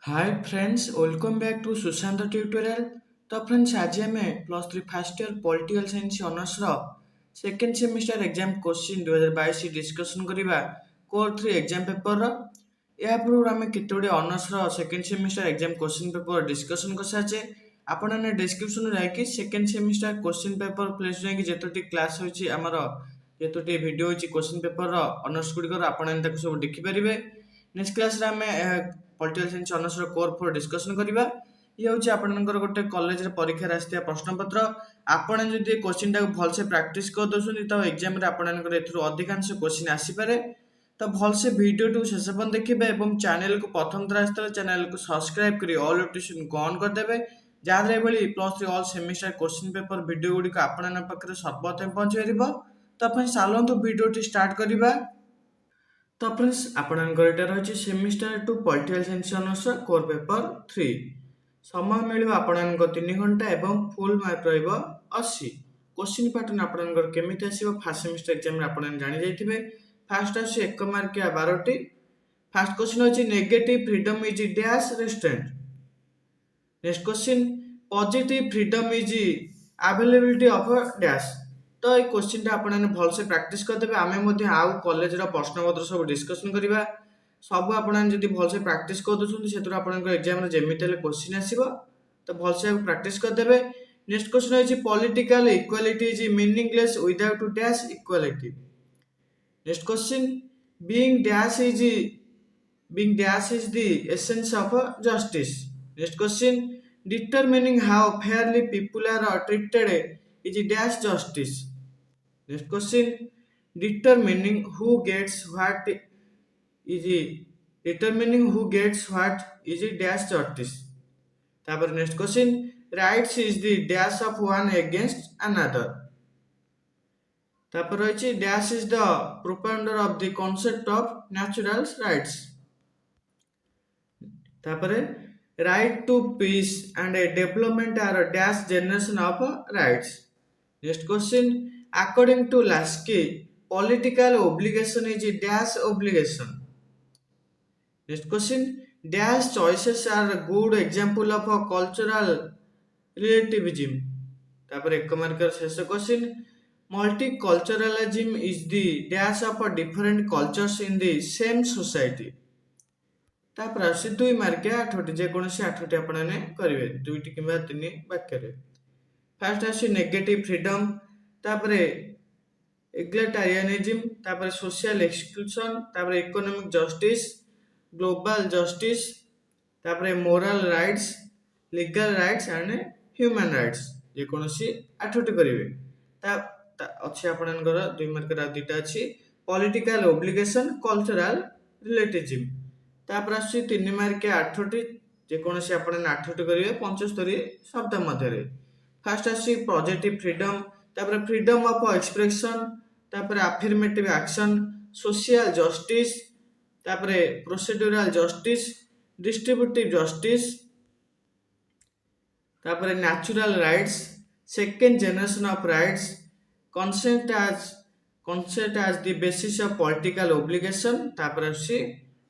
Hi friends, welcome back to Sushant tutorial. तो friends आज आम plus three first year political science honours second semester exam question 2022 discussion करवा core three exam paper या पूर्व आम केतोटी honours second semester exam question paper discussion कर साचे। आपने डिस्क्रिप्शन जाकि second semester question paper place जाकि जेतोटी क्लास होची हमर जेतोटी वीडियो होची क्वेश्चन पेपर ऑनर्स गुडी आपन सब देखि परिबे। नेक्स्ट क्लास रे हमें political science honours core four discussion करवा। ये हूँ आपंकर गोटे कॉलेज परीक्षा आसता प्रश्नपत्र। आपड़ जब क्वेश्चन टाक भलसे प्राक्ट कर दौरान तो एग्जाम अधिकांश क्वेश्चन आसीपे। तो भलसे वीडियो टू शेष पर्यंत देखिए और चैनल को प्रथम थर आसता चैनल को सब्सक्राइब कर ऑल नोटिफिकेशन को ऑन करदे जहाँ ये plus three all semester question paper video गुड़िक आपण पाखे सर्वप्रथम पहुँच पार। तो आप चलते वीडियो स्टार्ट करवा। तो फ्रेंड्स आपणकर यहाँ रही semester to political science honours core paper 3 समय मिल आपण 3 घंटा एवं फुल मार्क रही क्वेश्चन पैटर्न आपणकर केमी आसो फास्ट सेमिस्टर एग्जाम आप जानी जाइए। फास्ट आस 1 मार्किया 12टी। फास्ट क्वेश्चन अच्छी negative freedom is dash restaurant. Next question positive freedom is availability of dash. तो ये क्वेश्चन आपने भलसे प्राक्ट करदे। आम आउ कॉलेज प्रश्नपत्र सब डिस्कसन करवा सब आपड़ी भलसे प्राक्ट कर दूसरी से एग्जाम जमी क्वेश्चन आसो तो भलसे प्राक्ट करदे। नेक्स्ट क्वेश्चन है political equality is meaningless without dash equality. Next question being dash is the essence of justice. Next question determining how fairly people are treated is dash justice. Next question determining who gets what is dash justice. तापर next question rights is the dash of one against another. तापर रही dash is the propounder of the concept of natural rights. तापरे right to peace and a development are a dash generation of rights. Next question according to Lasky political obligation is a dash obligation. Next question dash choices are a good example of a cultural relativism. तापर 1 marker शेष question multiculturalism is the dash of a different cultures in the same society. तापर आसी 2 मार्किया 8टी जेकोसी 8टी आपने करेंगे 2टी कि 3 वाक्य। Fast आसी negative freedom तापरे एग्लिटरियनिज्म तापरे सोशल एक्सक्लूजन तापरे इकोनॉमिक जस्टिस ग्लोबल जस्टिस तापरे moral rights legal rights and human rights जेकोसी 8टी करेंगे। अच्छे आपणकर 2 मार्कर दुटा अच्छी पॉलिटिकल ओब्लिगेशन कल्चरल रिलेटिविज्म। तापर आसी 3 मार्किया 8टी जेकोसी आपने 8टी करेंगे 75 शब्द मध्य। फास्ट आसी पॉजिटिव फ्रीडम तापर फ्रीडम ऑफ एक्सप्रेशन तापर अफर्मेटिव एक्शन सोशल जस्टिस तापर प्रोसीड्यूरल जस्टिस डिस्ट्रीब्यूटिव जस्टिस तापर natural rights second generation of rights consent as the basis of political obligation तापर आसी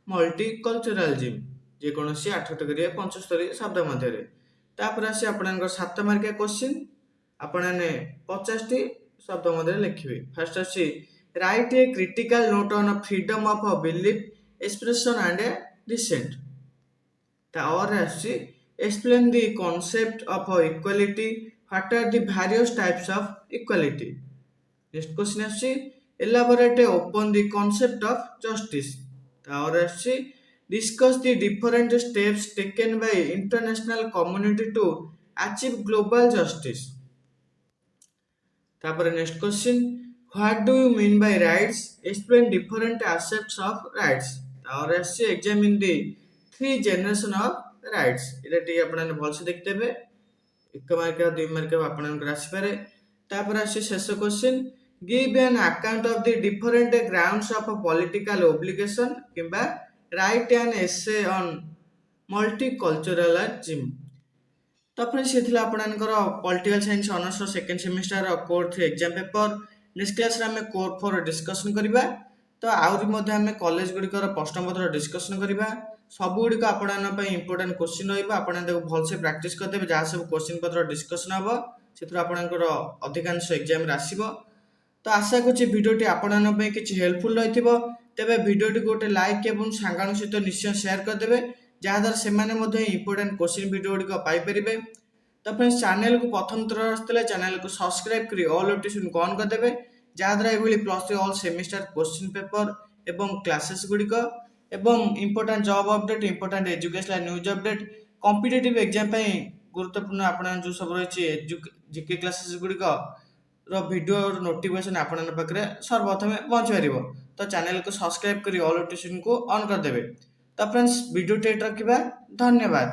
मल्टीकल्चरलिज्म जेकोसी 8टी करेंगे 75 शब्द मध्य। तापर आसी आपणकर 7 मार्किया क्वेश्चन आपने 50टी शब्द मध्य लिखिए। फास्ट आसी write a critical note on freedom of belief expression and dissent. तापर आसी explain the concept of equality what are the various types of equality. Next question आसी elaborate upon the concept of justice. तापर आसी discuss the different steps taken by international community to achieve global justice. तापर next question what do you mean by rights explain different aspects of rights. तापर आसी examine the 3 generation of rights Etah T आपन भलसे देखतेबे 1 mark 2 mark आपन आसी पारे। तापर आसी शेष question give an account of the different grounds of political obligation किबा write an essay on multiculturalism. तो फ्रेंड्स ये थिला आपनकर political science honours second semester core 3 exam paper. Next class रे हम कोर 4 डिस्कशन करबा। तो आउरी मध्ये हम कॉलेज गुडी कर प्रश्नपत्र डिस्कशन करबा ସବୁଗୁଡ଼ିକ ଆପଣଙ୍କ ପାଇଁ ଇମ୍ପୋର୍ଟାଣ୍ଟ କ୍ୱେଶ୍ଚିନ୍ ରହିବ। ଆପଣ ତାକୁ ଭଲସେ ପ୍ରାକ୍ଟିସ୍ କରିଦେବେ। ଯାହା ସବୁ କ୍ୱେଶ୍ଚିନ୍ ପତ୍ର ଡିସ୍କସନ୍ ହେବ ସେଥିରୁ ଆପଣଙ୍କର ଅଧିକାଂଶ ଏକ୍ଜାମରେ ଆସିବ। ତ ଆଶା କରୁଛି ଭିଡ଼ିଓଟି ଆପଣଙ୍କ ପାଇଁ କିଛି ହେଲ୍ପଫୁଲ୍ ରହିଥିବ। ତେବେ ଭିଡ଼ିଓଟିକୁ ଗୋଟେ ଲାଇକ୍ ଏବଂ ସାଙ୍ଗମାନଙ୍କ ସହିତ ନିଶ୍ଚୟ ସେୟାର କରିଦେବେ, ଯାହାଦ୍ୱାରା ସେମାନେ ମଧ୍ୟ ଇମ୍ପୋର୍ଟାଣ୍ଟ କ୍ୱେଶ୍ଚିନ୍ ଭିଡ଼ିଓ ଗୁଡ଼ିକ ପାଇପାରିବେ। ତ ଫ୍ରେଣ୍ଡସ୍, ଚ୍ୟାନେଲକୁ ପ୍ରଥମ ଥର ଆସିଥିଲେ ଚ୍ୟାନେଲକୁ ସବସ୍କ୍ରାଇବ୍ କରି ଅଲ୍ ନୋଟିଫିକେସନକୁ ଅନ୍ କରିଦେବେ, ଯାହାଦ୍ୱାରା ଏଭଳି +3 ଅଲ୍ ସେମିଷ୍ଟାର କ୍ୱେଶ୍ଚିନ୍ ପେପର ଏବଂ କ୍ଲାସେସ୍ ଗୁଡ଼ିକ ଏବଂ important job update, important educational news update, competitive exam ପାଇଁ ଗୁରୁତ୍ୱପୂର୍ଣ୍ଣ ଆପଣଙ୍କ ଯେଉଁ ସବୁ ରହିଛି ଜିକେ କ୍ଲାସେସ୍ ଗୁଡ଼ିକ ଭିଡ଼ିଓ ନୋଟିଫିକେସନ୍ ଆପଣଙ୍କ ପାଖରେ ସର୍ବପ୍ରଥମେ ପହଞ୍ଚିପାରିବ। ତ ଚ୍ୟାନେଲକୁ ସବସ୍କ୍ରାଇବ୍ କରି ଅଲ୍ ନୋଟିଫିକେସନକୁ ଅନ୍ କରିଦେବେ। ତ ଫ୍ରେଣ୍ଡସ୍, ଭିଡ଼ିଓଟି ଏଇଠି ରଖିବା। ଧନ୍ୟବାଦ।